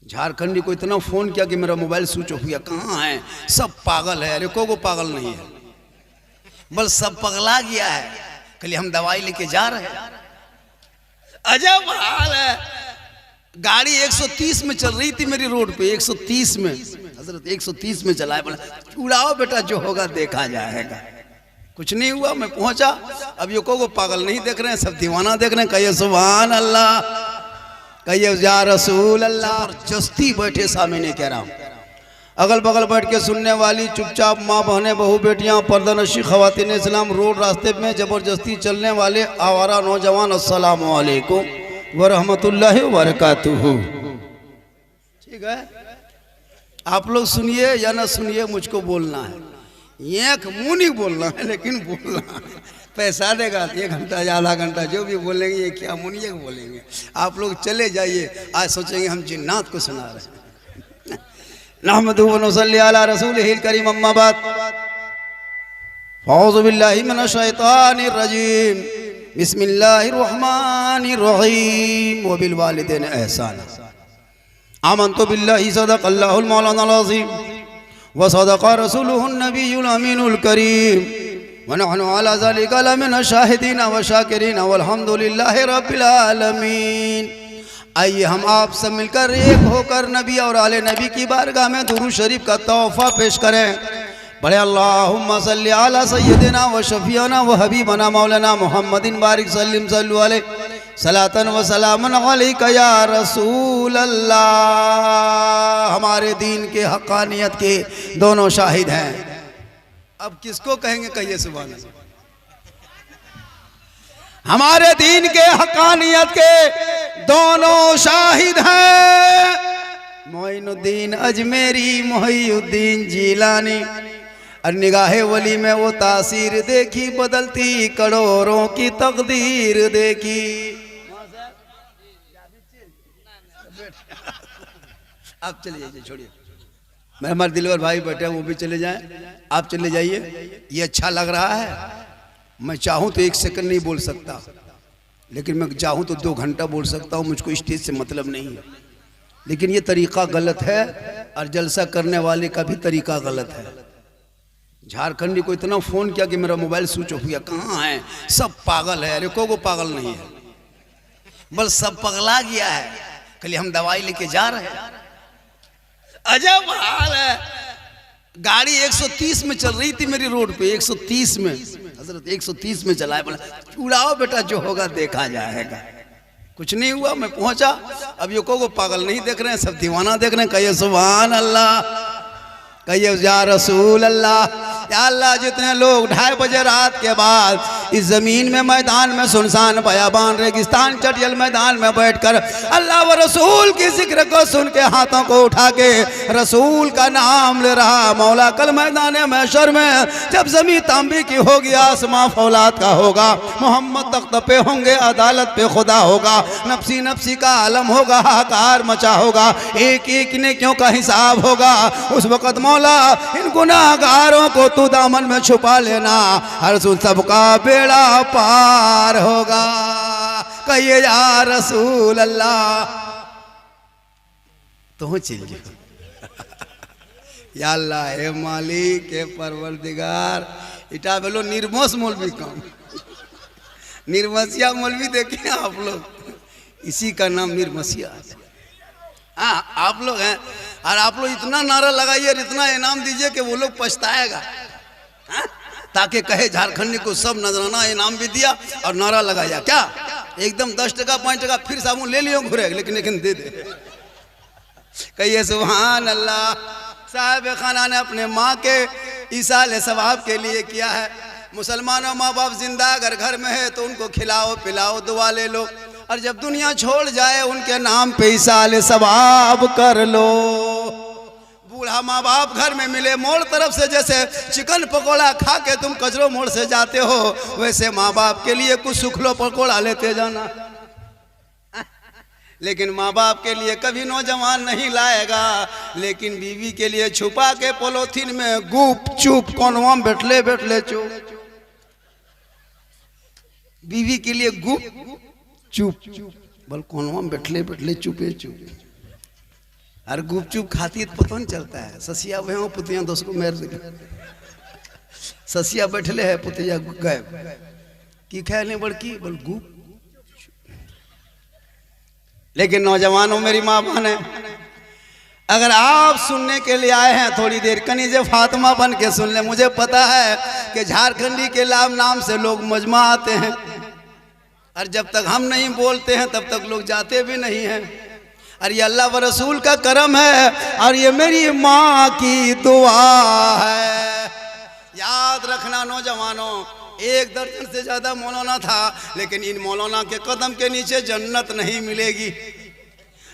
झारखंडी को इतना फोन किया कि मेरा मोबाइल स्विच ऑफ गया। कहाँ है? सब पागल है। अरे को पागल नहीं है, बस सब पगला गया है। कल हम दवाई लेके जा रहे हैं, अजब हाल है। गाड़ी 130 में चल रही थी मेरी रोड पे, 130 में। हजरत 130 में चलाए, बोला उड़ाओ बेटा, जो होगा देखा जाएगा। कुछ नहीं हुआ, मैं पहुंचा। अब ये को पागल नहीं देख रहे हैं, सब दीवाना देख रहे हैं। कहिए सुभान अल्लाह, कहिए या रसूल अल्लाह। जस्ती बैठे सामने कह रहा हूँ, अगल बगल बैठ के सुनने वाली चुपचाप माँ बहनें बहू बेटियाँ पर्दानशी खवातीन इस्लाम, रोड रास्ते में जबरदस्ती चलने वाले आवारा नौजवान, अस्सलाम वालेकुम व रहमतुल्लाहि व बरकातुहू। ठीक है, आप लोग सुनिए या ना सुनिए, मुझको बोलना है। एक मुंह नहीं बोलना है, लेकिन बोलना है। पैसा देगा 1 घंटा या आधा घंटा, जो भी बोलेंगे ये क्या मुनिया बोलेंगे। आप लोग चले जाइए, आज सोचेंगे हम जिन्नात को सुना रहे हैं। नहमदुहु व नसल्ली अला रसूलिहिल करीम, अम्मा बाद, औज़ु बिल्लाहि मिनश शैतानिर रजीम, बिस्मिल्लाहिर रहमानिर रहीम, व बिल वालिदैन एहसाना। आमन्तु बिल्लाहि सदक़ल्लाहुल मौलानाल अज़ीम व सदक़ रसूलुहुन नबियुल अमीनुल करीम व नहनु अला ज़ालिका लमिन शाहिदीन व शाकिरीन वल्हम्दुलिल्लाहि रब्बिल आलमीन। आइए हम आप सब मिलकर एक होकर नबी और आले नबी की बारगाह में दुरूद शरीफ का तोहफा पेश करें। बड़े अल्लाहुम्मा सल्ली अला सय्यदिना व शफीना व हबीबना मौलाना मुहम्मदिन बारिक सल्लिम सल्लु अलैहि सलातन व सलामन अलैका या रसूल अल्लाह। हमारे दीन के हक़ानियत के दोनों शाहिद हैं। अब किसको कहेंगे? कहिए सुभान अल्लाह। हमारे दीन के हक़ानियत के दोनों शाहिद हैं। मोइनुद्दीन अजमेरी, मोहिउद्दीन जीलानी। और निगाहे वली में वो तासीर देखी, बदलती करोड़ों की तकदीर देखी। आप चले जाइए, छोड़िए। मैं, हमारे दिलवर भाई बैठे हैं, वो भी चले जाएं। आप चले जाइए। ये अच्छा लग रहा है। मैं चाहूँ तो 1 सेकंड नहीं बोल सकता, लेकिन मैं चाहूँ तो 2 घंटा बोल सकता हूँ। मुझको स्टेज से मतलब नहीं है, लेकिन ये तरीका गलत है और जलसा करने वाले का भी तरीका गलत है। झारखंडी को इतना फोन किया कि मेरा मोबाइल स्विच ऑफ गया। कहाँ है? सब पागल है। अरे को पागल नहीं है, बस सब पगला गया है। कल हम दवाई लेके जा रहे हैं, अजब हाल है। गाड़ी 130 में चल रही थी मेरी रोड पे, 130 में। हजरत 130 में चलाए, बोला उड़ाओ बेटा, जो होगा देखा जाएगा। कुछ नहीं हुआ, मैं पहुंचा। अब ये को पागल नहीं देख रहे हैं, सब दीवाना देख रहे हैं। कहिए सुभान अल्लाह, कहिए या रसूल अल्लाह। या अल्लाह, जितने लोग 2:30 बजे रात के बाद इस ज़मीन में, मैदान में, सुनसान बयाबान रेगिस्तान चटियल मैदान में बैठकर अल्लाह व रसूल की जिक्र को सुन के हाथों को उठा के रसूल का नाम ले रहा, मौला कल मैदान महशर में जब ज़मीन तांबे की होगी, आसमां फौलाद का होगा, मोहम्मद तख्त पे होंगे, अदालत पे खुदा होगा, नफसी नफसी का आलम होगा, हाकार मचा होगा, एक एक नेकियों का हिसाब होगा। उस वक़्त मौला इन गुनाहगारों को तू दामन में छुपा लेना, हर सुन सबका बेड़ा पार होगा। कहिए या रसूल अल्लाह। तो चल या अल्लाह, हे मालिक, हे परवरदिगार। इटा बोलो निर्मोस मौलवी कम, निर्मसिया मौलवी देखे आप लोग, इसी का नाम निर्मसिया। हाँ, आप लोग हैं, और आप लोग इतना नारा लगाइए, इतना इनाम दीजिए कि वो लोग पछताएगा। ताकि कहे झारखंडी को सब नजराना इनाम भी दिया और नारा लगाया। क्या एकदम 10 टका 5 टका फिर साबुन ले लियो घुरे, लेकिन दे दे। कहिए सुभान अल्लाह। साहब खाना ने अपने माँ के ईसाल सवाब के लिए किया है। मुसलमानों माँ बाप जिंदा अगर घर में है तो उनको खिलाओ पिलाओ, दुआ ले लो, और जब दुनिया छोड़ जाए उनके नाम पे ईसाल सवाब कर लो। बूढ़ा माँ बाप घर में मिले, मोड़ तरफ से जैसे चिकन पकोड़ा खा के तुम कचरो मोड़ से जाते हो, वैसे माँ बाप के लिए कुछ सुखलो पकोड़ा लेते जाना। लेकिन माँ बाप के लिए कभी नौजवान नहीं लाएगा, लेकिन बीवी के लिए छुपा के पोलोथीन में गुप चुप कोनवा बैठले बैठले चुप। बीवी के लिए गुप चुप, बल कोनवा बैठले बैठले चुपे चुप। और गुपचुप खाती है तो पता नहीं चलता है। ससिया वह हो पुतिया दोस्त को मेर ससिया बैठले है पुतिया गए की खेलने बड़की बोल गुप। लेकिन नौजवानों मेरी माँ बहन है, अगर आप सुनने के लिए आए हैं थोड़ी देर कनीजे फातिमा बन के सुन ले। मुझे पता है कि झारखंडी के नाम से लोग मजमा आते हैं और जब तक हम नहीं बोलते हैं तब तक लोग जाते भी नहीं हैं। और ये अल्लाह व रसूल का करम है और ये मेरी माँ की दुआ है। याद रखना नौजवानों, 1 दर्जन से ज्यादा मौलाना था लेकिन इन मौलाना के कदम के नीचे जन्नत नहीं मिलेगी,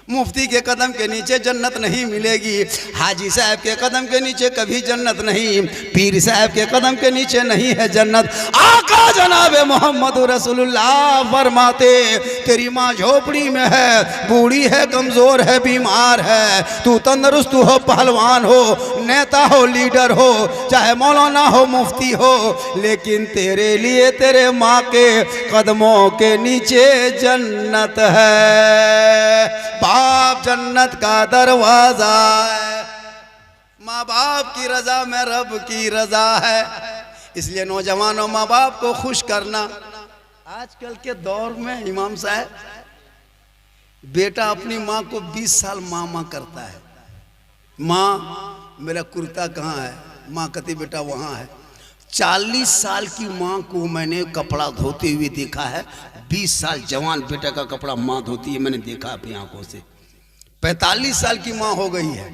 मुफ्ती के कदम के नीचे जन्नत नहीं मिलेगी, हाजी साहब के कदम के नीचे कभी जन्नत नहीं, पीर साहब के कदम के नीचे नहीं है जन्नत। आका जनाब मोहम्मद रसूलुल्लाह फरमाते तेरी माँ झोपड़ी में है, बूढ़ी है, कमजोर है, बीमार है, तू तंदुरुस्त हो, पहलवान हो, नेता हो, लीडर हो, चाहे मौलाना हो, मुफ्ती हो, लेकिन तेरे लिए तेरे माँ के कदमों के नीचे जन्नत है। बाप जन्नत का दरवाजा है, माँ बाप की रजा में रब की रजा है। इसलिए नौजवानों माँ बाप को खुश करना। आजकल के दौर में इमाम साहब बेटा अपनी माँ को 20 साल माँ करता है। माँ मेरा कुर्ता कहाँ है, माँ कहती बेटा वहाँ है। 40 साल की माँ को मैंने कपड़ा धोते हुए देखा है, 20 साल जवान बेटा का कपड़ा माँ धोती है, मैंने देखा अपनी आंखों से। 45 साल की माँ हो गई है,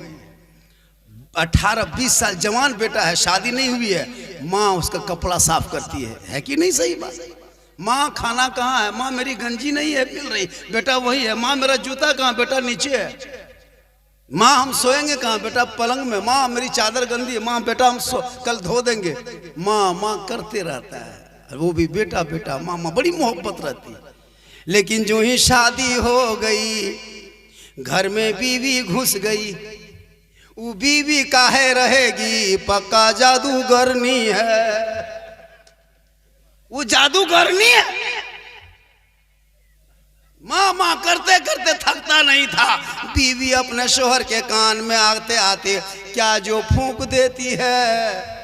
18-20 साल जवान बेटा है, शादी नहीं हुई है, माँ उसका कपड़ा साफ करती है कि नहीं? सही बात। माँ खाना कहाँ है, माँ मेरी गंजी नहीं है मिल रही, बेटा वही है। माँ मेरा जूता कहाँ, बेटा नीचे है। माँ हम सोएंगे कहाँ, बेटा पलंग में। माँ मेरी चादर गंदी है, माँ बेटा हम कल धो देंगे। माँ करते रहता है, वो भी बेटा बेटा माँ बड़ी मोहब्बत रहती है। लेकिन जो ही शादी हो गई, घर में बीवी घुस गई, वो बीवी काहे रहेगी, पक्का जादूगरनी है, वो जादूगरनी है। माँ करते करते थकता नहीं था। बीवी अपने शोहर के कान में आते आते क्या जो फूंक देती है।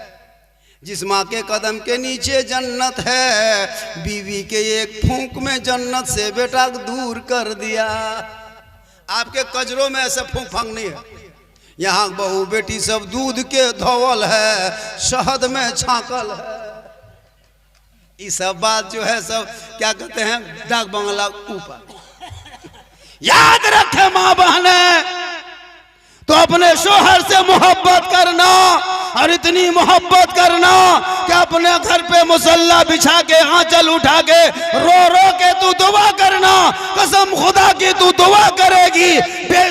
जिस माँ के कदम के नीचे जन्नत है, बीवी के एक फूंक में जन्नत से बेटा दूर कर दिया। आपके कजरों में ऐसे फूंक फांक नहीं है। यहाँ बहू बेटी सब दूध के धोवल है, शहद में छाकल है। ये सब बात जो है सब क्या कहते हैं, डाक बंगला ऊपर। याद रखे माँ बहने, तो अपने शोहर से मोहब्बत करना और इतनी मोहब्बत करना कि अपने घर पे मुसल्ला बिछा के आंचल उठा के रो रो के तू दुआ करना। कसम खुदा की तू दुआ करेगी,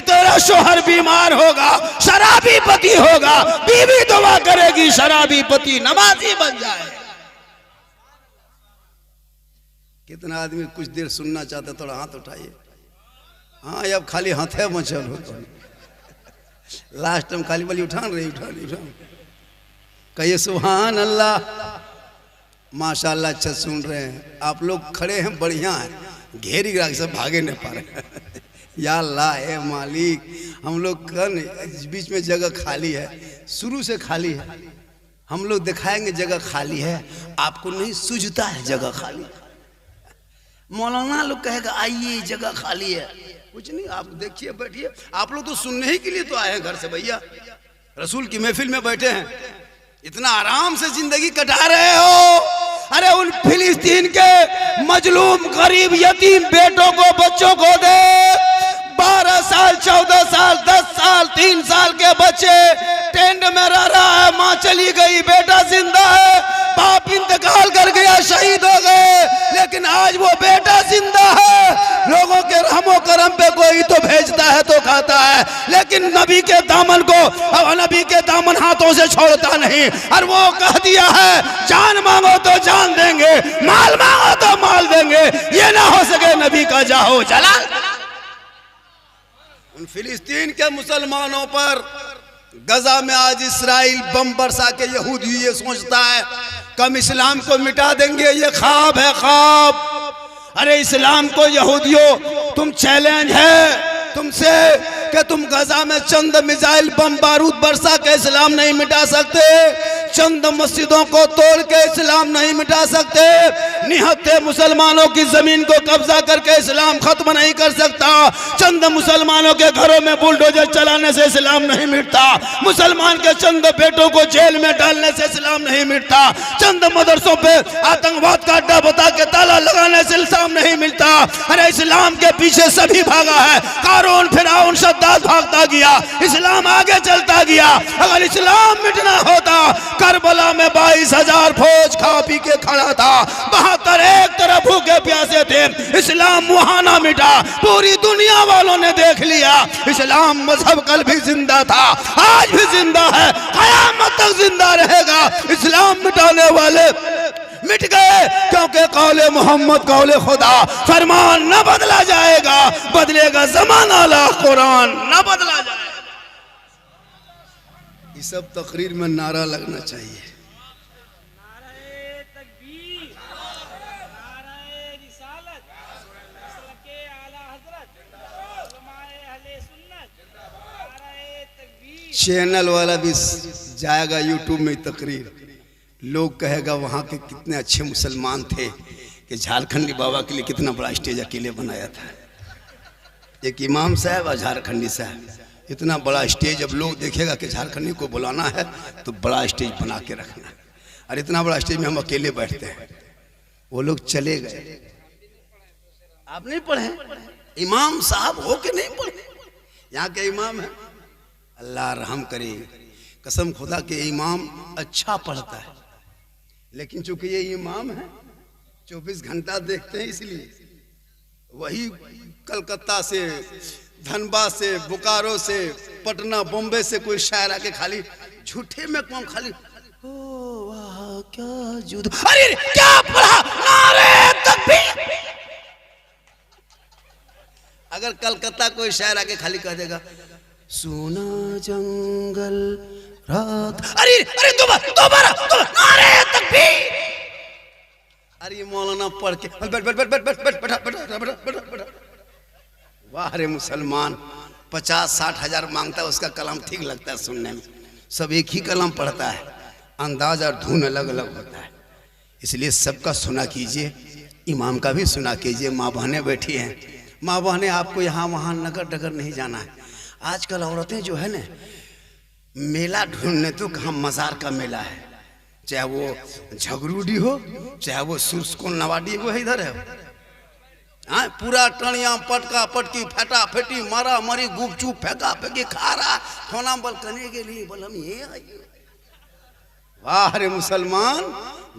तेरा शोहर बीमार होगा, शराबी पति होगा, बीवी दुआ करेगी शराबी पति नमाजी बन जाए। कितना आदमी कुछ देर सुनना चाहते, थोड़ा हाथ उठाइए। हाँ अब खाली हाथे मचल हो तो लास्ट टाइम खाली वाली उठान कहिए सुभान अल्लाह। माशाल्लाह अच्छा सुन रहे हैं आप लोग, खड़े हैं बढ़िया है, घेरी गिरा सब भागे नहीं पा रहे। या अल्लाह है मालिक, हम लोग बीच में जगह खाली है, शुरू से खाली है। हम लोग दिखाएंगे जगह खाली है, आपको नहीं सूझता है जगह खाली। मौलाना लोग कहेगा आइए जगह खाली है, कुछ नहीं, आप देखिए बैठिए। आप लोग तो सुनने ही के लिए तो आए हैं घर से भैया, रसूल की महफिल में बैठे हैं, इतना आराम से जिंदगी कटा रहे हो। अरे उन फिलिस्तीन के मजलूम गरीब यतीम बेटों को, बच्चों को दे। 12 साल 14 साल 10 साल 3 साल के बच्चे टेंट में रह रहा है, माँ चली गई, बेटा जिंदा है, बाप इंतकाल कर गया, शहीद हो गए, लेकिन आज वो बेटा जिंदा है। लोगों के रहमो करम पे कोई तो भेजता है तो खाता है, लेकिन नबी के दामन को, नबी के दामन हाथों से छोड़ता नहीं। और वो कह दिया है जान मांगो तो जान देंगे, माल मांगो तो माल देंगे, ये ना हो सके नबी का जाहो जलाल। उन फिलिस्तीन के मुसलमानों पर गजा में आज इस्राइल बम बरसा के यहूदी ये सोचता है कम इस्लाम को मिटा देंगे, ये ख्वाब है ख्वाब। अरे इस्लाम को यहूदियों तुम चैलेंज है, तुमसे कि तुम गजा में चंद मिसाइल बम बारूद बरसा के इस्लाम नहीं मिटा सकते, चंद मस्जिदों को तोड़ के इस्लाम नहीं मिटा सकते, निहत्थे मुसलमानों की जमीन को कब्जा करके इस्लाम खत्म नहीं कर सकता, चंद मुसलमानों के घरों में बुलडोजर चलाने से इस्लाम नहीं मिटता, मुसलमान के चंद बेटों को जेल में डालने से इस्लाम नहीं मिटता, चंद मदरसों पे आतंकवाद का अड्डा बता के ताला लगाने से इस्लाम नहीं मिलता। अरे इस्लाम के पीछे सभी भागा है, कारून फिरौन शद्दाद भागता गया, इस्लाम आगे चलता गया। अगर इस्लाम मिटना होता, करबला में 22,000 फौज खा पी के खड़ा था, 72 एक तरफ भूखे प्यासे थे, इस्लाम वहां ना मिटा, पूरी दुनिया वालों ने देख लिया इस्लाम मजहब कल भी जिंदा था, आज भी जिंदा है, कयामत तक जिंदा रहेगा। इस्लाम मिटाने वाले मिट गए, क्योंकि कौले मोहम्मद कौले खुदा, फरमान न बदला जाएगा, बदलेगा जमाना ला कुरान न बदला जाएगा। ये सब तकरीर में नारा लगना चाहिए। चैनल वाला भी जाएगा यूट्यूब में तकरीर, लोग कहेगा वहाँ के कितने अच्छे मुसलमान थे कि झारखंडी बाबा के लिए कितना बड़ा स्टेज अकेले बनाया था। एक इमाम साहब और झारखंडी साहब, इतना बड़ा स्टेज। अब लोग देखेगा कि झारखंडी को बुलाना है तो बड़ा स्टेज बना के रखना है, और इतना बड़ा स्टेज में हम अकेले बैठते हैं। वो लोग चले गए। आप नहीं पढ़े? इमाम साहब हो के नहीं पढ़े? यहाँ के इमाम है, अल्लाह रहम करे, कसम खुदा के इमाम अच्छा पढ़ता है, लेकिन चूंकि ये इमाम है 24 घंटा देखते हैं, इसलिए वही कलकत्ता से, धनबाद से, बोकारो से, पटना, बॉम्बे से कोई शायर आके खाली झूठे में कौन खाली ओ वाह क्या जुद, अरे क्या पढ़ा, नारे तकबीर। अगर कलकत्ता कोई शायर आके खाली कह देगा सोना जंगल रात, अरे अरे दोबारा नारे तकबीर। अरे मौलाना पढ़ के बैठ। वाह रे मुसलमान, 50-60 हजार मांगता है, उसका कलाम ठीक लगता है सुनने में। सब एक ही कलाम पढ़ता है, अंदाज और धुन अलग अलग होता है, इसलिए सबका सुना कीजिए, इमाम का भी सुना कीजिए। माँ बहनें बैठी हैं, माँ बहनें आपको यहाँ वहाँ नगर डगर नहीं जाना है। आजकल औरतें जो है ना, मेला ढूंढने तो कहाँ मज़ार का मेला है, चाहे वो झगरूडी हो, चाहे वो सुरस्कोन नवाडी, वो इधर है। हाँ, पूरा टणिया पटका पटकी फटा फटी मारा मरी गुपचुप फेंका फेंकी खा रहा, खाना बल करने के लिए बोल हम ये आइए। वाह रे मुसलमान,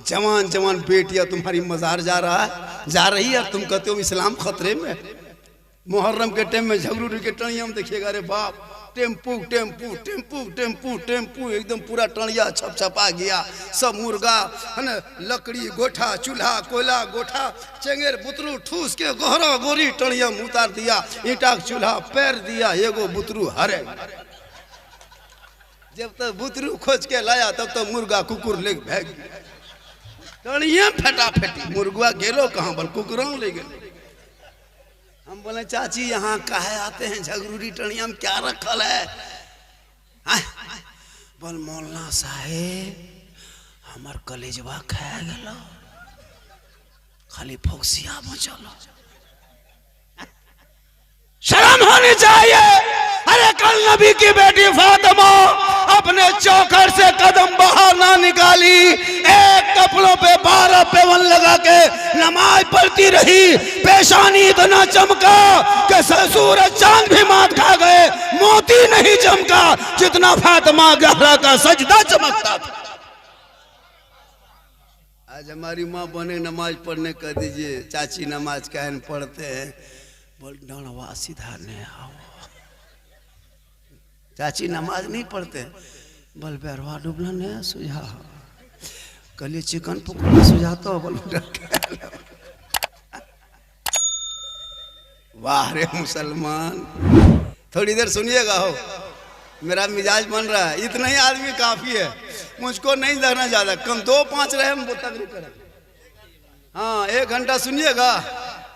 जवान जवान बेटियां तुम्हारी मज़ार जा रही है, तुम कहते हो इस्लाम खतरे में। मुहर्रम के टाइम में झगरूडी के टणिया में देखिएगा, अरे बाप, tempo tempo tempo tempo tempo, एकदम पूरा टणिया छपछपा गया, सब मुर्गा है ना, लकड़ी गोठा, चूल्हा कोयला गोठा, चेंगेर बुतरू ठूस के गोहरा गोरी टणिया में उतार दिया, ईंटा चूल्हा पैर दिया, एगो बुतरू हरे। जब तक बुतरू खोज के लाया तब तक मुर्गा कुकुर ले भाग गया, टणिया फेटा फेटी, मुर्गा गेलो कहाँ बल कुकुरों ले गए। हम बोले चाची यहाँ काहे आते हैं झगरूडी टणिया में, क्या रखल है? बोल मौलाना साहेब हमार कलेजवा खा गलो, खाली फोक्सिया बचलो। शर्म होनी चाहिए। अरे कल नबी की बेटी फातिमा अपने चौखट से कदम बाहर ना निकाली, एक कपड़ों पे 12 पेवन लगा के नमाज पढ़ती रही, पेशानी इतना चमका कि सूरज चांद भी मात खा गए, मोती नहीं चमका जितना फातिमा ज़हरा का सजदा चमकता था। आज हमारी माँ बने नमाज पढ़ने कह दीजिए, चाची नमाज कहन पढ़ते हैं, बोल डरवा सीधा नहीं आओ, चाची नमाज नहीं पढ़ते, बोल बैरवा डुबला नहीं सुझा, कल चिकन पकौड़ा सुझाता हो, बोल वाह रे मुसलमान। थोड़ी देर सुनिएगा, हो मेरा मिजाज बन रहा है, इतना ही आदमी काफी है, मुझको नहीं रहना ज्यादा, कम 2-5 रहे हम तकरीर करें। हाँ 1 घंटा सुनिएगा।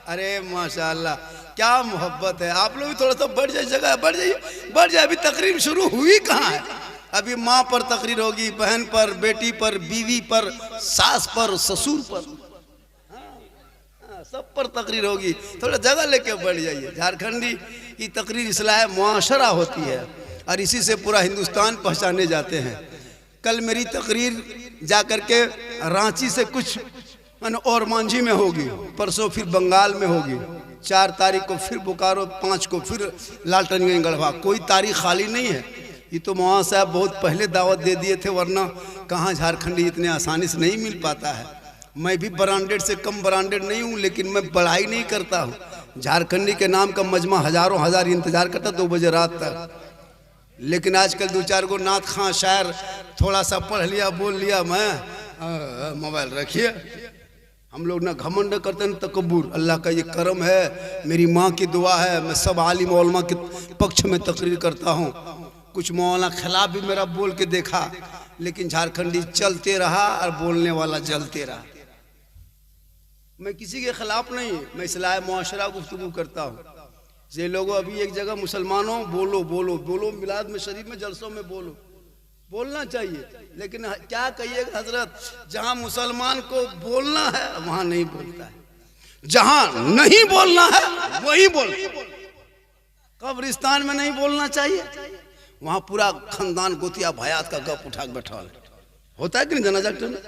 अरे माशाल्लाह, क्या मोहब्बत है। आप लोग भी थोड़ा सा बढ़ जाइए, जगह बढ़ जाइए, बढ़ जाए। अभी तकरीर शुरू हुई कहाँ है। अभी माँ पर तकरीर होगी, बहन पर, बेटी पर, बीवी पर, सास पर, ससुर पर, सब पर तकरीर होगी। थोड़ा जगह लेके बढ़ जाइए। झारखंडी की तकरीर इस्लाह मुआशरा होती है और इसी से पूरा हिंदुस्तान पहचाने जाते हैं। कल मेरी तकरीर जा करके रांची से कुछ और मांझी में होगी, परसों फिर बंगाल में होगी, 4 तारीख को फिर बोकारो, 5 को फिर लालटनगंज गढ़वा। कोई तारीख खाली नहीं है। ये तो मौलाना साहब बहुत पहले दावत दे दिए थे, वरना कहाँ झारखंडी इतने आसानी से नहीं मिल पाता है। मैं भी ब्रांडेड से कम ब्रांडेड नहीं हूँ, लेकिन मैं पढ़ाई नहीं करता हूँ। झारखंडी के नाम का मजमा हजारों हजार इंतजार करता 2 बजे रात तक। लेकिन आजकल 2-4 गो नात खां शायर थोड़ा सा पढ़ लिया, बोल लिया, मैं मोबाइल रखिए। हम लोग ना घमंड करते न तकब्बुर। अल्लाह का ये करम है, मेरी माँ की दुआ है, मैं सब आलिम उलमा के पक्ष में तकरीर करता हूँ। कुछ मौलाना खिलाफ भी मेरा बोल के देखा, लेकिन झारखंडी चलते रहा और बोलने वाला जलते रहा। मैं किसी के खिलाफ नहीं, मैं इस्लाह मुआशरा गुफ्तगू करता हूँ। ये लोगों अभी एक जगह मुसलमानों बोलो बोलो बोलो, मिलाद में शरीफ में जलसों में बोलो, बोलना चाहिए। लेकिन क्या कहिएगा हजरत, जहाँ मुसलमान को बोलना है वहाँ नहीं बोलता है, जहाँ नहीं बोलना है वही बोलता है। कब्रिस्तान में नहीं बोलना चाहिए, वहाँ पूरा खानदान गोतिया भयात का गप उठा के बैठा होता है कि नहीं जनाजा में।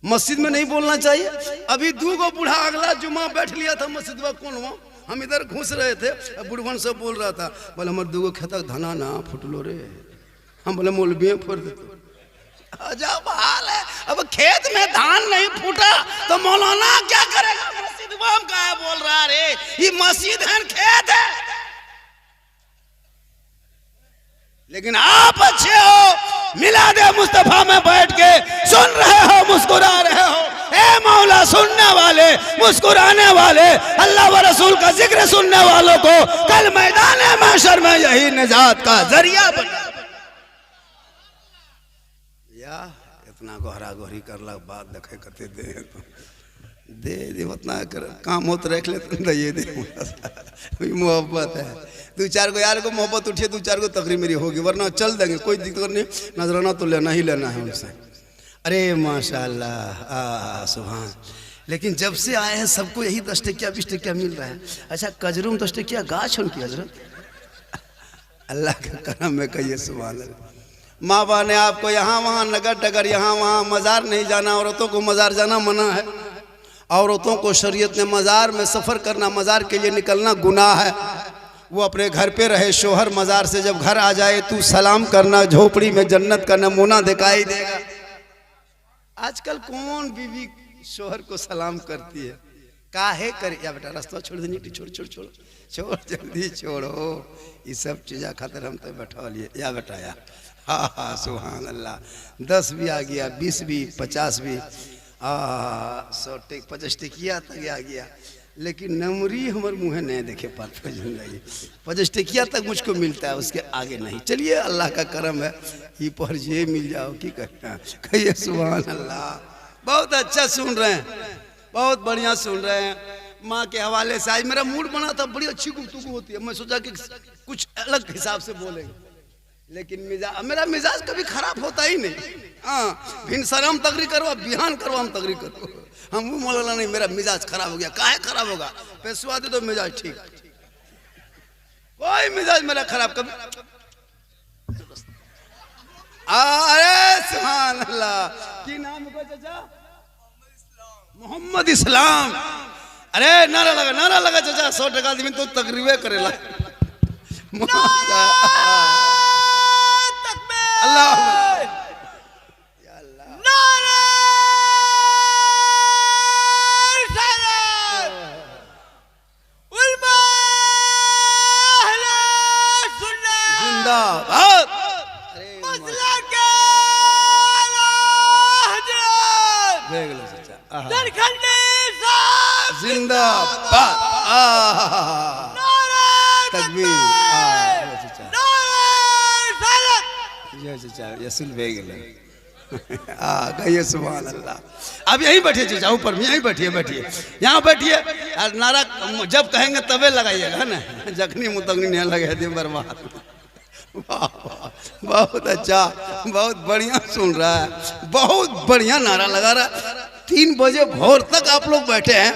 मस्जिद में नहीं बोलना चाहिए। अभी 2 गो बूढ़ा अगला जुमा बैठ लिया था मस्जिद में, कौन वो, हम इधर घुस रहे थे, बुढ़वन से बोल रहा था, बोले हमारे 2 गो खेतक धना ना फुटलो रे। हम बोले मौलवी फोड़ देते। अजब हाल है। अब खेत में धान नहीं फूटा तो मौलाना क्या करेगा। मस्जिद में हम क्या बोल रहा रे, ये मस्जिद है खेत है। लेकिन आप अच्छे हो, मिलादे मुस्तफा में बैठ के सुन रहे हो, मुस्कुरा रहे हो। ए मौला, सुनने वाले, मुस्कुराने वाले, अल्लाह व रसूल का जिक्र सुनने वालों को कल मैदान महशर में यही निजात का जरिया बना। या इतना गोहरा गोहरी करला बात देखे करते दे उतना कर काम होत रख ले तो ये दे। मोहब्बत है। 2-4 गो यार को मोहब्बत उठिए, 2-4 गो तकरीर मेरी होगी, वरना चल देंगे, कोई दिक्कत नहीं। नजराना तो लेना ही लेना है उनसे। अरे माशाल्लाह सुभान। लेकिन जब से आए हैं सबको यही 10 टकिया 20 टकिया मिल रहा है। अच्छा कजरूम 10 टकिया गाछ उनकी हजरत, अल्लाह का करम में कहिए सुभान अल्लाह। माँ बाप ने आपको यहाँ वहाँ नगर टगर यहाँ वहाँ मज़ार नहीं जाना। औरतों को मज़ार जाना मना है। औरतों को शरीयत ने मज़ार में सफ़र करना, मज़ार के लिए निकलना गुनाह है। वो अपने घर पे रहे, शोहर मज़ार से जब घर आ जाए तू सलाम करना, झोपड़ी में जन्नत का नमूना दिखाई देगा। आजकल कौन बीवी शोहर को सलाम करती है, काहे करे। या बेटा रास्ता छोड़ दे, छोड़ छोड़ छोड़ छोड़ जल्दी छोड़ो, ये सब चीज़ा खातिर हम तो बैठा लिए। या बेटा या हाँ हाँ सुभान अल्लाह। 10 भी आ गया, 20 भी, 50 भी, 100 50 टिकिया तक आ गया। लेकिन नमरी हमारे मुँह नहीं देखे पाते जिंदगी। 50 टिकिया तक मुझको मिलता है, उसके आगे नहीं। चलिए अल्लाह का करम है, ये पर ये मिल जाओ की कहना। कहिए सुभान अल्लाह। बहुत अच्छा सुन रहे हैं, बहुत बढ़िया सुन रहे हैं। माँ के हवाले से आज मेरा मूड बना था, बड़ी अच्छी गुफ्तगू होती है। मैं सोचा कि कुछ अलग हिसाब से बोलेंगे, लेकिन मेरा मिजाज कभी खराब होता ही नहीं। हाँ, भिन शरम तकरीर करो, बिहान करो, हम तकरीर करो। हम वो मौलाना नहीं, मेरा मिजाज खराब हो गया। काहे खराब होगा, पैसवा दे तो मिजाज ठीक। कोई मिजाज मेरा खराब कभी। अरे सुभान अल्लाह। की नाम है चाचा? मोहम्मद इस्लाम। अरे नारा लगा चाचा, 100 टका दिन तो तकरीबे करेला। अल्लाह जिंदाबाद। तकबीर। ये सुन कहिए सुभान अल्लाह। अब यहीं बैठिए चाचा, ऊपर में यहीं बैठिए, बैठिए यहाँ बैठिए। और नारा जब कहेंगे तबे लगाइएगा ना, जखनी मुतगनी नहीं लगे दिन बर्बाद। बहुत अच्छा, बहुत बढ़िया सुन रहा है, बहुत बढ़िया नारा लगा रहा है। 3 बजे भोर तक आप लोग बैठे हैं,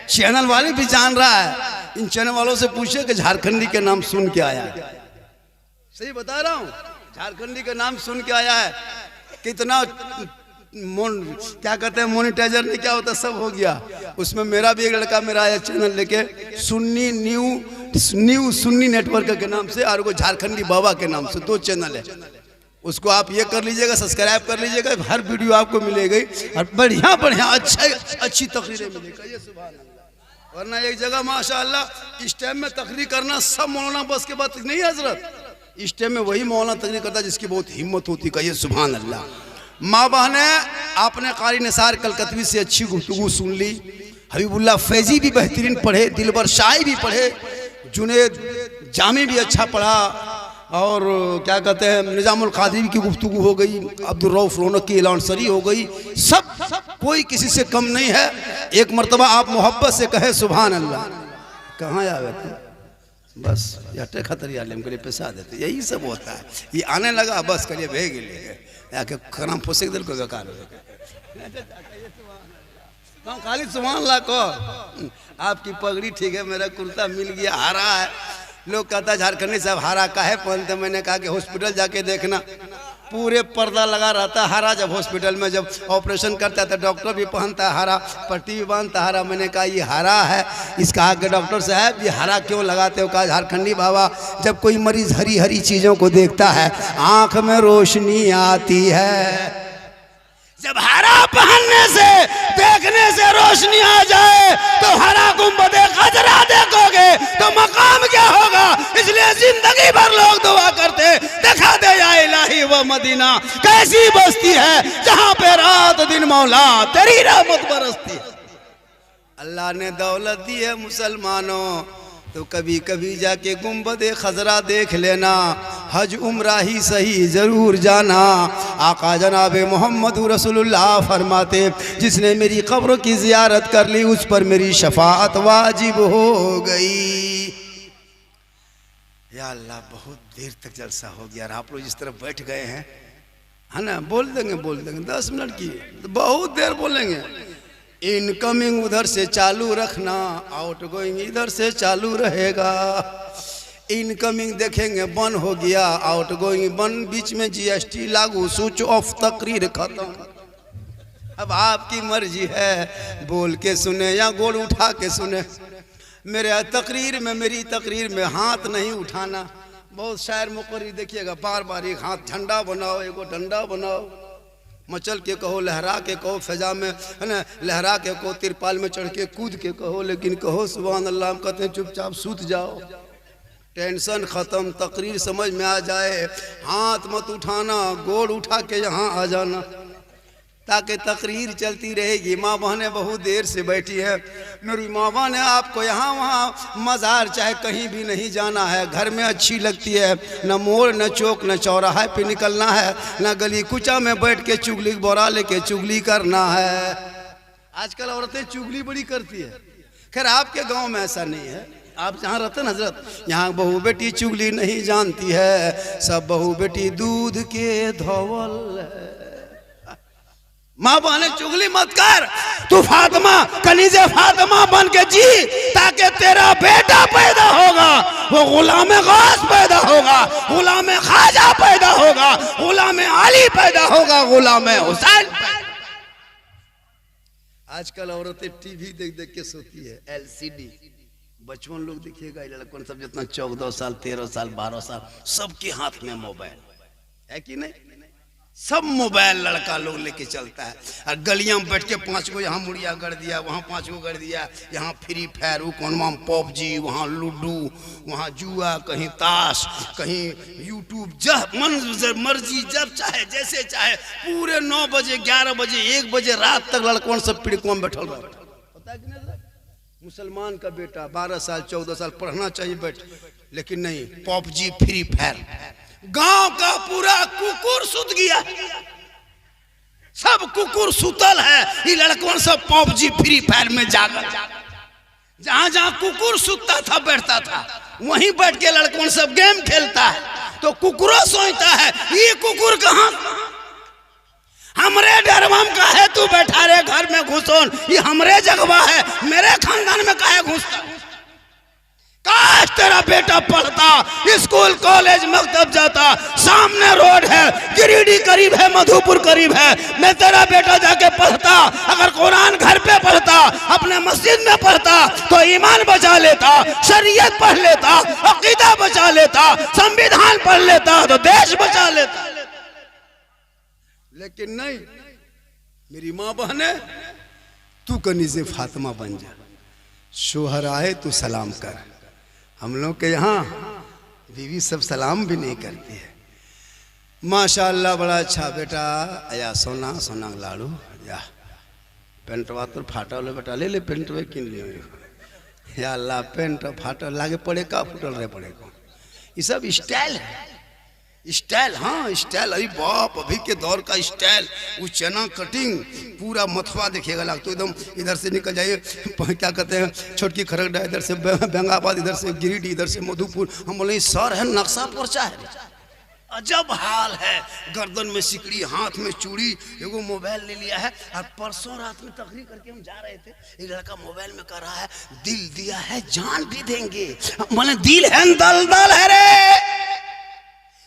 चैनल वाले भी जान रहा है। इन चैनल वालों से पूछे कि झारखंडी के नाम सुन के आया है। सही बता रहा हूँ, झारखंडी के नाम सुन के आया है। कितना क्या कहते हैं मोनेटाइजर नहीं क्या होता, सब हो गया उसमें। मेरा भी एक लड़का मेरा आया चैनल लेके, सुन्नी न्यू सुन्नी नेटवर्क के नाम से, और वो झारखंडी बाबा के नाम से, 2 चैनल है। उसको आप ये कर लीजिएगा, सब्सक्राइब कर लीजिएगा, हर वीडियो आपको मिलेगी और बढ़िया बढ़िया अच्छी तकरीरें मिलेगी। ये सुभान अल्लाह। वरना एक जगह माशाअल्लाह इस टाइम में तकरीर करना सब मौलाना बस के बात नहीं है हजरत। इस टाइम में वही मौलाना तकरीर करता है जिसकी बहुत हिम्मत होती। कहिए सुभान अल्लाह। माँ बहने, आपने कारी निसार कलकतवी से अच्छी गुफ्तगू सुन ली, हबीबुल्लाह फैजी भी बेहतरीन पढ़े, दिलबर शाही भी पढ़े, जुनेद जामी भी अच्छा पढ़ा, और क्या कहते हैं निजामुल कादरी की गुफ्तगू हो गई, अब्दुल रऊफ रौनक की लांसरी हो गई। सब कोई किसी से कम नहीं है। एक मर्तबा आप मोहब्बत से कहे सुभान अल्लाह। कहाँ आवे थे बस यटे खतरी आलम के लिए पैसा देते, यही सब होता है। ये आने लगा बस करिए भेग ले आके खराम फुसक दिल को बेकार हो। खाली सुभान अल्लाह को। आपकी पगड़ी ठीक है, मेरा कुर्ता मिल गया, हरा है। लोग कहता है झारखंडी साहब हरा काहे पहनते, मैंने कहा कि हॉस्पिटल जाके देखना, पूरे पर्दा लगा रहता है हरा। जब हॉस्पिटल में जब ऑपरेशन करता है तो डॉक्टर भी पहनता है हरा, पट्टी भी बांधता है हरा। मैंने कहा ये हरा है। इसका आगे डॉक्टर साहब ये हरा क्यों लगाते हो? कहा झारखंडी बाबा जब कोई मरीज हरी हरी चीज़ों को देखता है आँख में रोशनी आती है। जब हरा पहनने से देखने से रोशनी आ जाए तो हरा गुंबदे खजरा देखोगे तो मकाम क्या होगा। इसलिए जिंदगी भर लोग दुआ करते दिखा दे या इलाही वो मदीना कैसी बस्ती है जहां पे रात दिन मौला तेरी रहमत बरसती है। अल्लाह ने दौलत दी है मुसलमानों तो कभी कभी जाके गुंबदे खजरा देख लेना, हज उम्रा ही सही जरूर जाना। आका जनाब मोहम्मद रसूलुल्लाह फरमाते जिसने मेरी कब्र की जियारत कर ली उस पर मेरी शफाअत वाजिब हो गई। या अल्लाह बहुत देर तक जलसा हो गया और आप लोग जिस तरह बैठ गए हैं है ना, बोल देंगे 10 मिनट की तो बहुत देर बोलेंगे। इनकमिंग उधर से चालू रखना, आउटगोइंग इधर से चालू रहेगा। इनकमिंग देखेंगे बंद हो गया, आउटगोइंग बंद, बीच में जीएसटी लागू, स्विच ऑफ, तकरीर खत्म। अब आपकी मर्जी है बोल के सुने या गोल उठा के सुने। मेरी तकरीर में हाथ नहीं उठाना। बहुत शायर मुकर्री देखिएगा बार बार एक हाथ झंडा बनाओ, एगो डंडा बनाओ, मचल के कहो, लहरा के कहो, फजा में है ना, लहरा के कहो, तिरपाल में चढ़ के कूद के कहो, लेकिन कहो सुभान अल्लाह। हम कहते हैं चुपचाप सूत जाओ, टेंशन ख़त्म, तकरीर समझ में आ जाए। हाथ मत उठाना, गोड़ उठा के यहाँ आ जाना ताकि तकरीर चलती रहेगी। माँ बहनें बहुत देर से बैठी है। मेरी माँ बहन ने आपको यहाँ वहाँ मज़ार चाहे कहीं भी नहीं जाना है, घर में अच्छी लगती है। न मोड़ न चौक न चौराहे पे निकलना है, न गली कुचा में बैठ के चुगली बोरा लेके चुगली करना है। आजकल औरतें चुगली बड़ी करती है। खैर आपके गाँव में ऐसा नहीं है, आप जहाँ रहते हैं हजरत, यहाँ बहू बेटी चुगली नहीं जानती है, सब बहू बेटी दूध के धवल है। माँ बहने चुगली मत कर, तू फातिमा कनीज़े फातिमा बन के जी ताकि तेरा बेटा पैदा होगा, वो गुलाम गास पैदा होगा, गुलाम खाजा पैदा होगा, गुलाम अली पैदा होगा, गुलाम हुसैन। आजकल औरतें टीवी देख देख के सोती है, एलसीडी। बचपन लोग देखिएगा लड़कों सब जितना 14 साल 13 साल 12 साल सबके हाथ में मोबाइल है कि नहीं? सब मोबाइल लड़का लोग लेके चलता है और गलियां में बैठ के 5 गो यहाँ मुड़िया कर दिया, वहाँ 5 गो कर दिया, यहाँ फ्री फायर, कौन पबजी, वहाँ लूडो, वहाँ जुआ, कहीं ताश, कहीं यूट्यूब। जब मन मर्जी जब चाहे जैसे चाहे पूरे 9 बजे 11 बजे 1 बजे रात तक लड़कों सब पिड़कों में बैठल रहा। पता है कि नहीं? मुसलमान का बेटा 12 साल 14 साल पढ़ना चाहिए बैठ, लेकिन नहीं, पबजी फ्री फायर। गांव का पूरा कुकुर सुत गया। सब कुकुर सुतल है, ये लड़कों सब पबजी फ्री फायर में जागल। जहां जहां कुकुर सुतता था बैठता था, वहीं बैठ के लड़कों सब गेम खेलता है। तो कुकुरो सोचता है ये कुकुर कहां, हमरे डरवम का है तू बैठा रे घर में घुसोन, ये हमरे जगवा है, मेरे खानदान में काहे घुसता। काश तेरा बेटा पढ़ता, स्कूल कॉलेज मकतब जाता, सामने रोड है, गिरिडीह करीब है, मधुपुर करीब है, मैं तेरा बेटा जाके पढ़ता। अगर कुरान घर पे पढ़ता, अपने मस्जिद में पढ़ता तो ईमान बचा लेता, शरीयत पढ़ लेता, अकीदा बचा लेता, संविधान पढ़ लेता तो देश बचा लेता। लेकिन नहीं, मेरी माँ बहने, तू कनीज़े फातिमा बन जा, शोहर आए तू सलाम कर। हम लोग के यहाँ बीवी सब सलाम भी नहीं करती है। माशाअल्लाह बड़ा अच्छा बेटा, या सोना सोना लाड़ू, या पेंटवा तो फाटल है बेटा, ले ले पेंट वे किन लियो, या अल्लाह पेंट फाटल लागे पड़े का फुटल रहे पड़े को। ये सब स्टाइल है, स्टाइल, हाँ स्टाइल। अरे बाप, अभी के दौर का स्टाइल, वो चना कटिंग पूरा मथुआ देखिएगा लग तो एकदम, इधर से निकल जाइए क्या कहते हैं छोटकी खरगड़ा, इधर से बेंगाबाद, इधर से गिरिडीह, इधर से मधुपुर। हम बोले सर है नक्शा पोर्चा है, अजब हाल है। गर्दन में सिकड़ी, हाथ में चूड़ी, एगो मोबाइल ले लिया है। और परसों रात में तकरीर करके हम जा रहे थे, एक लड़का मोबाइल में कर रहा है दिल दिया है जान भी देंगे। मैंने दिल है दलदल है रे,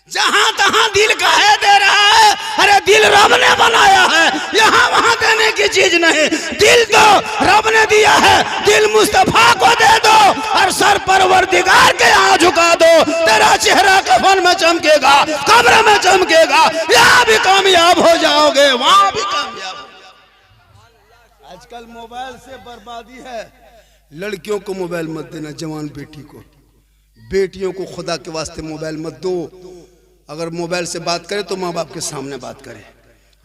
जहां तहां दिल काहे दे रहा है। अरे दिल रब ने बनाया है, यहाँ वहां देने की चीज नहीं। दिल तो रब ने दिया है, दिल मुस्तफा को दे दो और सर परवरदिगार के यहाँ झुका दो। तेरा चेहरा कफन में चमकेगा, कब्र में चमकेगा, यहाँ भी कामयाब हो जाओगे, वहां भी कामयाब हो जाओगे। आजकल मोबाइल से बर्बादी है। लड़कियों को मोबाइल मत देना, जवान बेटी को, बेटियों को खुदा के वास्ते मोबाइल मत दो। अगर मोबाइल से बात करे तो माँ बाप के सामने बात करे।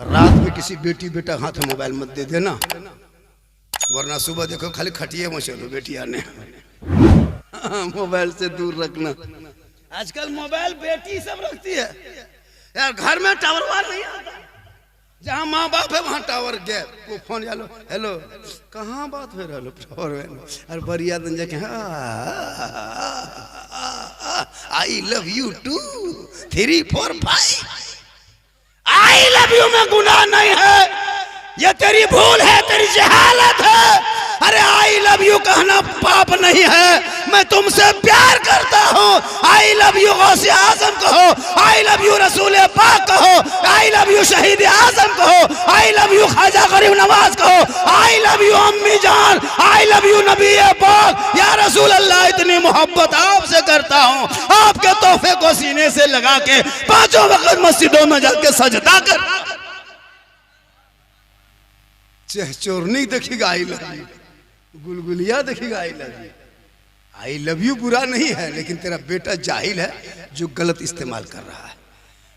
रात में किसी बेटी बेटा हाथ में मोबाइल मत दे देना, वरना सुबह देखो खाली खटिए में चलो बेटिया ने। मोबाइल से दूर रखना। आजकल मोबाइल बेटी सब रखती है यार, घर में टावर वार नहीं आता। जहाँ माँ बाप है वहाँ टावर गए, वो फोन आलो, हेलो कहाँ बात हो रहा, टावर और बढ़िया दिन जाके I love you 2 3 4 5। I love you में गुनाह नहीं है, ये तेरी भूल है, तेरी जहालत है। अरे आई लव यू कहना पाप नहीं है, मैं तुमसे प्यार करता हूँ। आई लव यू गौसे आजम कहो, आई लव यू रसूल पाक कहो, आई लव यू शहीद आजम कहो, आई लव यू ख्वाजा गरीब नवाज कहो, आई लव यू अम्मी जान, आई लव यू नबी पाक। या रसूल अल्लाह, इतनी मोहब्बत आपसे करता हूँ, आपके तोहफे को सीने से लगा के 5 वक्त मस्जिदों में जाके सजदा कर। चोरनी देखेगा आई लव यू, गुलगुलिया देखेगा I love you. I love you बुरा नहीं है, लेकिन तेरा बेटा जाहिल है जो गलत इस्तेमाल कर रहा है।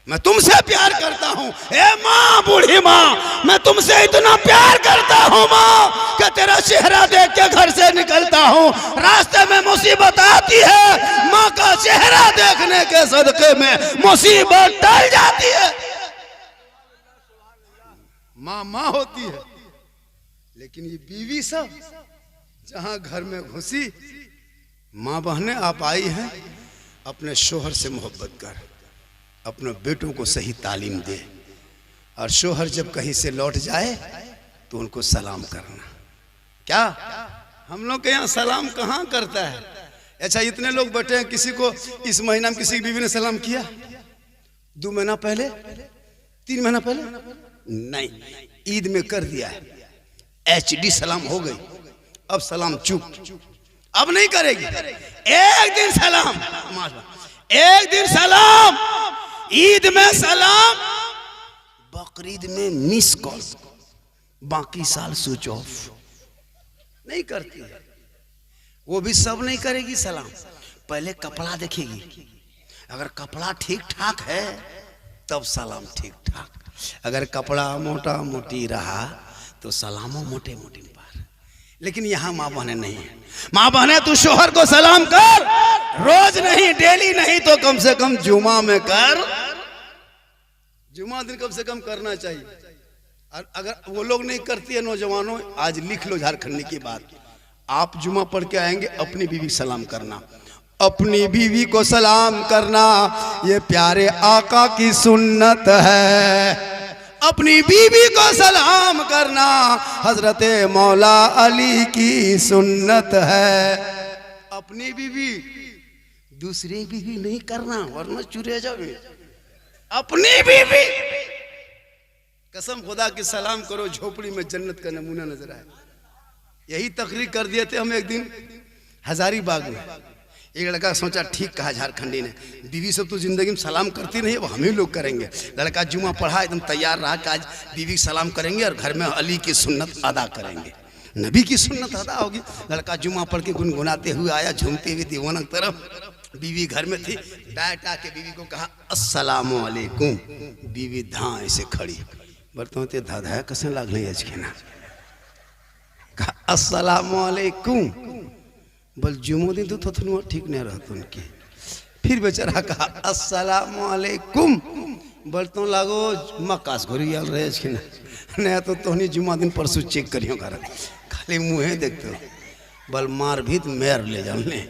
मैं तुमसे प्यार करता हूँ, ए माँ, बूढ़ी माँ, मैं तुमसे इतना प्यार करता हूँ माँ कि तेरा चेहरा देख के घर से निकलता हूँ, रास्ते में मुसीबत आती है, माँ का चेहरा देखने के सदके में मुसीबत टल जाती है। माँ माँ होती है, लेकिन ये बीवी सब जहां घर में घुसी। माँ बहने आप आई हैं, अपने शोहर से मोहब्बत कर, अपने बेटों को सही तालीम दे, और शोहर जब कहीं से लौट जाए तो उनको सलाम करना। क्या हम लोग के यहाँ सलाम कहाँ करता है? अच्छा इतने लोग बैठे हैं, किसी को इस महीना में किसी की बीवी ने सलाम किया? 2 महीना पहले, 3 महीना पहले नहीं, ईद में कर दिया है, HD सलाम हो गई, अब सलाम चुप, अब नहीं करेगी। एक दिन सलाम, एक दिन सलाम, ईद में सलाम, बकरीद में मिस कॉल, बाकी साल स्विच ऑफ। नहीं करती है वो भी, सब नहीं करेगी सलाम। पहले कपड़ा देखेगी, अगर कपड़ा ठीक ठाक है तब सलाम ठीक ठाक, अगर कपड़ा मोटा मोटी रहा तो सलामों मोटे मोटे पार। लेकिन यहाँ माँ बहने नहीं है। माँ बहने तू शोहर को सलाम कर, रोज नहीं, डेली नहीं तो कम से कम जुमा में कर। जुमा दिन कम से कम करना चाहिए। और अगर वो लोग नहीं करती है नौजवानों, आज लिख लो झारखंडी की बात, आप जुमा पढ़ के आएंगे अपनी बीवी सलाम करना, अपनी बीवी को सलाम करना, ये प्यारे आका की सुन्नत है। अपनी बीवी को सलाम करना हजरत मौला अली की सुन्नत है। अपनी बीवी, दूसरी बीवी नहीं करना वरना चुरे जाओगे। अपनी बीवी, कसम खुदा की सलाम करो, झोपड़ी में जन्नत का नमूना नजर आए। यही तकरीर कर दिए थे हम एक दिन हजारीबाग में। एक लड़का सोचा ठीक कहा झारखंडी ने, बीवी सब तो जिंदगी में सलाम करती नहीं, वो हम ही लोग करेंगे। लड़का जुमा पढ़ा, एकदम तैयार रहा कि आज बीवी सलाम करेंगे और घर में अली की सुन्नत अदा करेंगे, नबी की सुन्नत अदा होगी। लड़का जुमा पढ़ के गुनगुनाते हुए आया, झूमते हुए दीवाना की तरफ। बीवी घर में थी, बैठ आके बीवी को कहा अस्सलामु अलैकुम। बीवी धां ऐसे खड़ी, बर्तन ते धाधा कैसे लागले आज के ना, कहा अस्सलामु अलैकुम। बोल जुमो दिन तो थोड़ा ठीक नहीं रहता उनकी। फिर बेचारा कहा अस्सलामु अलैकुम। बोलते लागो मकास घोरी आल रहे कि नहीं तो तोहनी जुमा दिन परसों चेक करियो कर, खाली मुँह देखते हो। बल मार भी तो मेर ले जाने,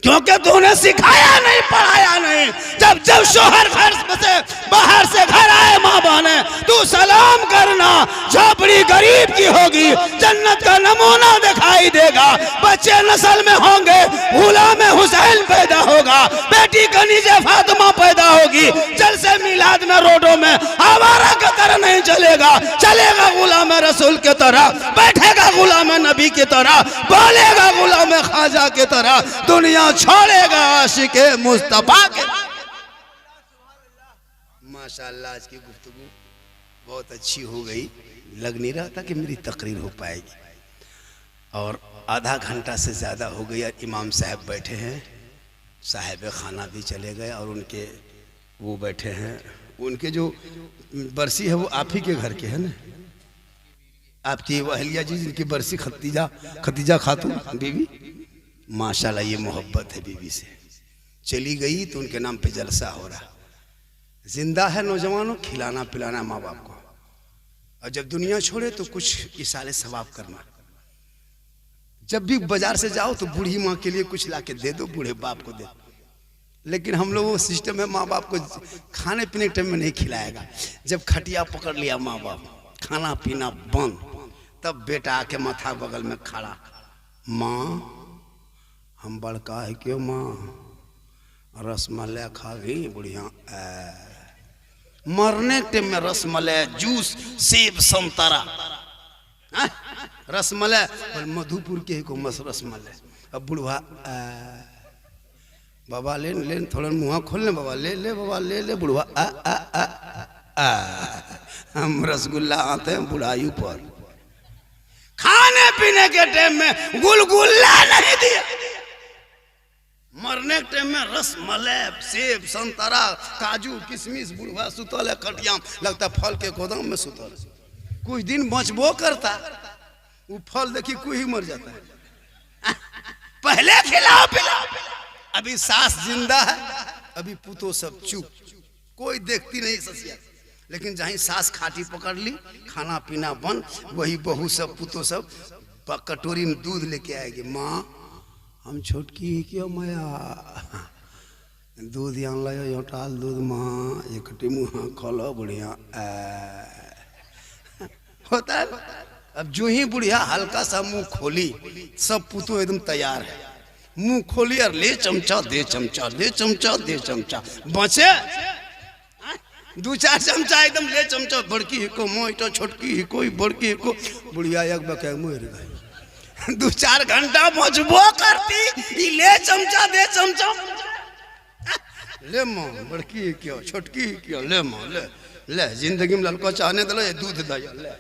क्योंकि तूने सिखाया नहीं, पढ़ाया नहीं। जब जब शोहर घर से बाहर से घर आए माँ बहने, तू सलाम करना। झोपड़ी गरीब की होगी, जन्नत का नमूना दिखाई देगा। बच्चे नस्ल में होंगे, गुलाम हुसैन पैदा होगा, बेटी कनीजे फातिमा पैदा होगी। जलसे मिलाद में रोडों में आवारा की तरह नहीं चलेगा, चलेगा गुलाम रसूल की तरह, बैठेगा गुलाम नबी की तरह, बोलेगा गुलाम ख्वाजा की तरह, दुनिया छोड़ेगा आशिके मुस्तफा के। माशाअल्लाह आज की गुफ्तगू बहुत अच्छी हो गई। लग नहीं रहा था कि मेरी तकरीर हो पाएगी, और आधा घंटा से ज़्यादा हो गया। इमाम साहब बैठे हैं, साहिब खाना भी चले गए, और उनके वो बैठे हैं। उनके जो बरसी है वो आप ही के घर के है ना, आपकी अहलिया जी जिनकी बरसी खतीजा खातून बीवी। माशाल्लाह ये मोहब्बत है बीवी से। चली गई तो उनके नाम पे जलसा हो रहा। जिंदा है नौजवानों, खिलाना पिलाना माँ बाप को, और जब दुनिया छोड़े तो कुछ इसाले सवाब करना। जब भी बाजार से जाओ तो बूढ़ी माँ के लिए कुछ ला के दे दो, बूढ़े बाप को दे। लेकिन हम लोग वो सिस्टम है, माँ बाप को खाने पीने टाइम में नहीं खिलाएगा। जब खटिया पकड़ लिया माँ बाप, खाना पीना बंद, तब बेटा आके माथा बगल में खड़ा, माँ हम बड़का है क्यों माँ, रसमलाई खा गई बुढ़िया। मरने टाइम में रसमलाई, जूस, सेब, संतरा, रसमलाई, और मधुपुर के को मस रसमलाई। अब बुढ़वा बाबा ले ले, थोड़ा मुँह खोल ले बाबा, ले ले बाबा, ले ले। बुढ़वा हम रसगुल्ला आते हैं बुढ़ाई पर। खाने पीने के टाइम में गुलगुल्ला नहीं दिया, मरने के टाइम में रसमलाई, सेब, संतरा, काजू, किशमिश। बुढ़वा सुतल है खटिया, लगता फल के गोदाम में सुतल। कुछ दिन बचबो करता, वो फल देखी कोई ही मर जाता है। पहले खिलाओ पिलाओ। अभी सास जिंदा है, अभी पुतो सब चुप, कोई देखती नहीं ससिया। लेकिन जहीं सास खाटी पकड़ ली, खाना पीना बन, वही बहू सब पुतो सब कटोरी में दूध लेके आएगी। माँ हम छोटकी क्यों मैया, दूध यहाँ लो, टाल दूध माँ, एक मुँह खोलो बुढ़िया। होता है। अब जो ही बुढ़िया हल्का सा मुंह खोली, सब पुतो एकदम तैयार है। मुंह खोली और ले चमचा दे चमचा, ले चमचा दे चमचा। बचे 2-4 चमचा एकदम ले चमचा, बड़की ही को मोइटो, छोटकी ही कोई, बड़की ही को। बुढ़िया एक बके मुँह गई। 2-4 घंटा मजबो करती, ले चमचा दे चमचा। ले माँ बड़की क्यों, छोटकी क्यों, ले माँ ले ले। जिंदगी में लड़का चाहने दो, ये दूध दया ले।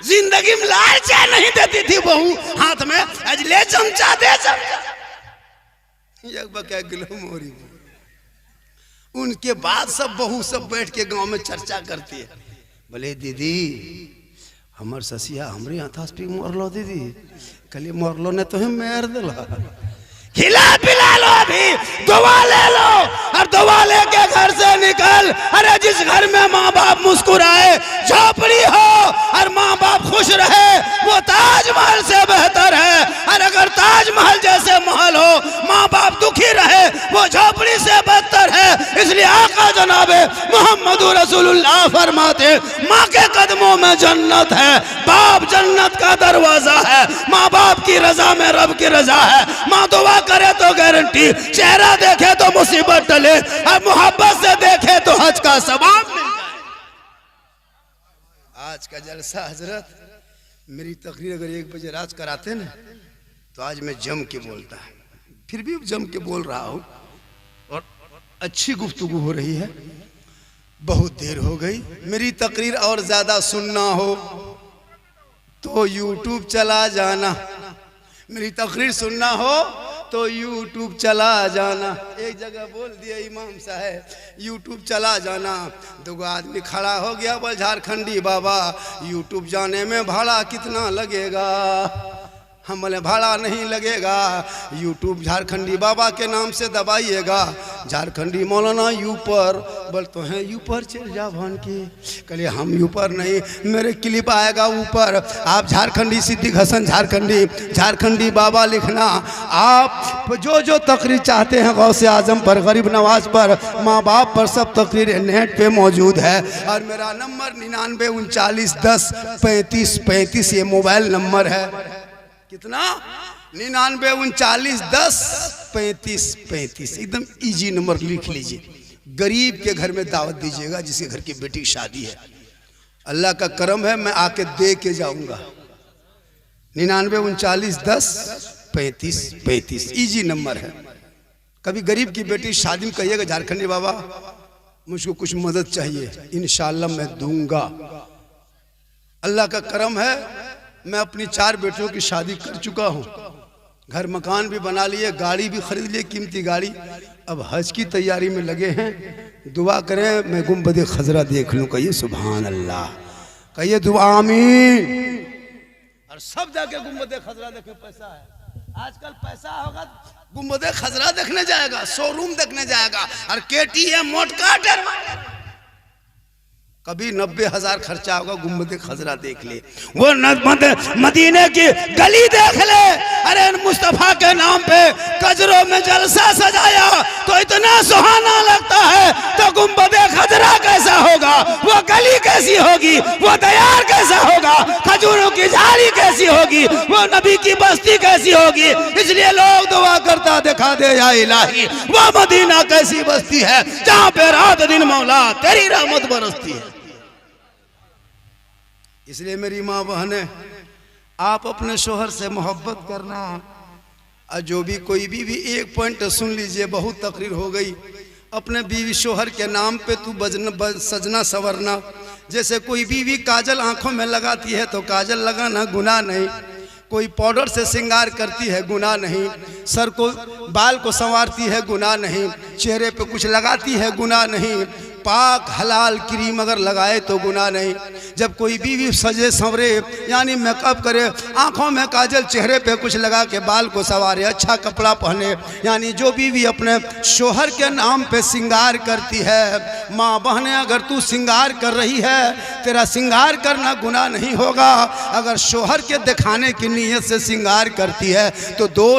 जिंदगी में लाल चाय नहीं देती थी बहू हाथ में, आज ले चमचा दे चमचा। एक बके गिलो मोरी। उनके बाद सब बहू सब बैठ के गांव में चर्चा करती है। बोले दीदी हमर ससिया हमरे हाथ पे मरलो दीदी, कल मरलो ने तो मार दिल। खिला पिला लो, अभी दवा ले लो, और दवा लेके घर से निकल। अरे जिस घर में माँ बाप मुस्कुराए, झोपड़ी हो और माँ बाप खुश रहे, वो ताजमहल से बेहतर है। और अगर ताजमहल जैसे महल हो, माँ बाप दुखी रहे, वो झोपड़ी से बदतर है। इसलिए आका जनाबे मोहम्मद रसूलुल्लाह फरमाते, माँ के कदमों में जन्नत है, बाप जन्नत का दरवाजा है। माँ बाप की रजा में रब की रजा है। माँ दुआ करे तो गारंटी, चेहरा देखे तो मुसीबत टले, और मोहब्बत से देखे तो हज का सवाब मिल जाए। आज का जलसा हजरत, मेरी तकरीर अगर 1 बजे रात कराते ना, तो आज मैं जम के बोलता है, फिर भी जम के बोल रहा हूँ और अच्छी गुफ्तगू हो रही है। बहुत देर हो गई। मेरी तकरीर और ज्यादा सुनना हो तो यूट्यूब चला जाना। मेरी तकरीर सुनना हो तो यूट्यूब चला जाना। एक जगह बोल दिया इमाम साहब, यूट्यूब चला जाना। 2 आदमी खड़ा हो गया, बोल झारखंडी बाबा यूट्यूब जाने में भाड़ा कितना लगेगा? हम बोले भाड़ा नहीं लगेगा, यूट्यूब झारखंडी बाबा के नाम से दबाइएगा। झारखंडी मौलाना यूपर, बोल तो हैं यूपर चल जा भान के। कहिए हम यूपर नहीं, मेरे क्लिप आएगा ऊपर, आप झारखंडी सिद्दीक हसन झारखंडी बाबा लिखना। आप जो तकरीर चाहते हैं गौसे आजम पर, गरीब नवाज पर, माँ बाप पर, सब तकरीर नेट पे मौजूद है। और मेरा नंबर 99 39 10 35 35 ये मोबाइल नंबर है। कितना? 99 39 10 35 35। एकदम इजी नंबर लिख लीजिए। गरीब के घर में दावत दीजिएगा, जिसके घर की बेटी की शादी है। अल्लाह का करम है, मैं आके दे के जाऊंगा। 99 39 10 35 35 इजी नंबर है। कभी गरीब की बेटी शादी में कहिएगा, झारखंडी बाबा मुझको कुछ मदद चाहिए, इंशाअल्लाह मैं दूंगा। अल्लाह का करम है, मैं अपनी 4 बेटियों की शादी कर चुका हूँ, घर मकान भी बना लिए, गाड़ी भी खरीद लिए, कीमती गाड़ी। अब हज की तैयारी में लगे हैं। दुआ करें मैं गुंबद खजरा देख लूँ। कहिए सुभान अल्लाह, कहिए दुआ आमीन। और सब जाके गुंबद खजरा देखे। पैसा है आजकल, पैसा होगा गुंबद खजरा देखने जाएगा, शोरूम देखने जाएगा, और KTM मोटका कभी 90,000 खर्चा होगा, गुंबद खजरा देख ले, वो मदीने की गली देख ले। अरे मुस्तफा के नाम पे कजरों में जलसा सजाया तो इतना सुहाना लगता है, तो गुंबद खजरा कैसा होगा, वो गली कैसी होगी, वो दयार कैसा होगा, खजूरों की झाड़ी कैसी होगी, वो नबी की बस्ती कैसी होगी। इसलिए लोग दुआ करता, दिखा दे या इलाही वो मदीना कैसी बस्ती है, जहाँ पे रात दिन मौला तेरी रहमत बरसती है। इसलिए मेरी माँ बहने, आप अपने शोहर से मोहब्बत करना। और जो भी कोई भी एक पॉइंट सुन लीजिए, बहुत तकरीर हो गई। अपने बीवी शोहर के नाम पे तू सजना संवरना। जैसे कोई बीवी काजल आंखों में लगाती है तो काजल लगाना गुनाह नहीं, कोई पाउडर से श्रृंगार करती है गुनाह नहीं, सर को बाल को संवारती है गुनाह नहीं, चेहरे पे कुछ लगाती है गुनाह नहीं, पाक हलाल क्रीम अगर लगाए तो गुनाह नहीं। जब कोई बीवी सजे संवरे यानी मेकअप करे, आंखों में काजल, चेहरे पे कुछ लगा के बाल को संवारे, अच्छा कपड़ा पहने, यानी जो बीवी अपने शोहर के नाम पे श्रृंगार करती है। माँ बहनें, अगर तू श्रृंगार कर रही है, तेरा श्रृंगार करना गुनाह नहीं होगा। अगर शोहर के दिखाने की नीयत से श्रृंगार करती है तो 2